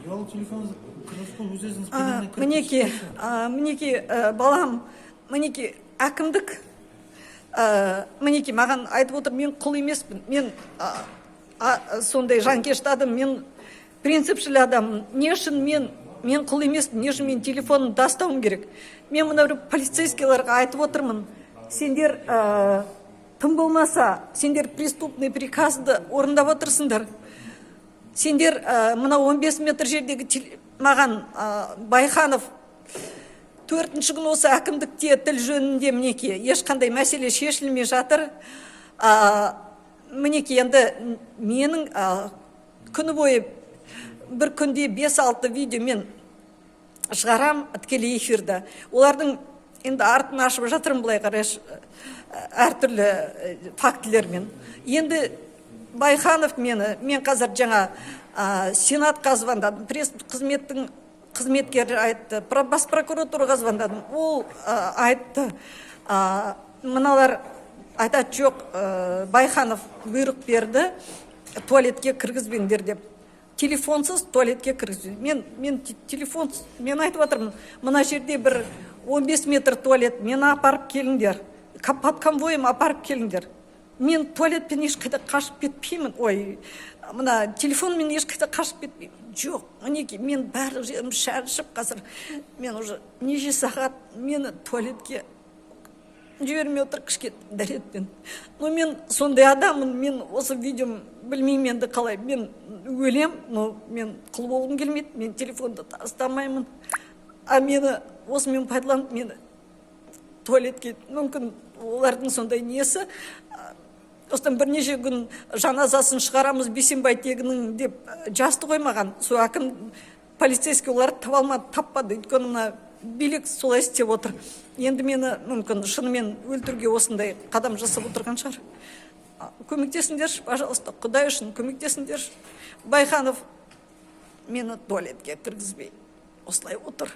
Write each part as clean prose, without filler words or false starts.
Ұялы телефон өз-өзіңіз мінеки балам, мінеки әкімдік, мінеки маған айтып отыр, мен құл емеспін, мен сондай жанкешті адам, мен принципшіл адам, не үшін мен құл емеспін, не үшін мен телефонын тастауым керек. Мен мына бір полицейскийларға айтып отырмын, сендер тым болмаса, сендер преступный приказды орындап отырсыңдар. Сендер мына 15 метр жердегі маған Байханов 4-ші күн осы әкімдікте тіл жөнінде мінеки ешқандай мәселе шешілмей жатыр. Мінеки енді менің күні бойы бір күнде 5-6 видео мен шығарам тікелей эфирді. Олардың енді артын ашып жатырмын, былай қараш әртүрлі фактілермен. Енді Байханов мен қазір жаңа Сенатқа звондадым, пресс-қызметтің қызметкері айтты, бас прокуратураға звондадым, ол айтты, мыналар айтады, жоқ, Байханов бұйрық берді, туалетке кіргізбеңдер деп. Телефонсыз туалетке кіргізбеңдер. Мен айтып отырмын, мына жерде бір 15 метр туалет, мені апарып келіңдер, под конвойым апарып келіңдер. Мен туалетпен ешқайда қашып кетпеймін. Ой, мына телефонмен ешқайда қашып кетпеймін. Жоқ, мінеки, мен барлық жерім шаршып, қазір мен уже неше сағат мені туалетке жібермей отыр кішкене дәретпен. Но мен сондай адаммын, мен осы видеом білмеймін енді қалай. Мен өлем, но мен құл болғым келмейді, мен телефонды тастамаймын. Мені осымен пайдаланып, мені туалетке, мүмкін олардың сондай несі, осыдан бірнеше күн жаназасын шығарамыз Бейсенбай тегінің деп жасты қоймаған. Сол әкім полицейский оларды таба алмады, таппады. Өйткені мына билік солай істеп отыр. Енді мені мүмкін шынымен өлтіруге осындай қадам жасап отырған шығар. Көмектесіңдерші, пожалуйста, Құдай үшін көмектесіңдерші. Байханов мені туалетке кіргізбей осылай отыр.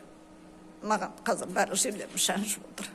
Маған қазір бәрі жерлерім шаншып отыр.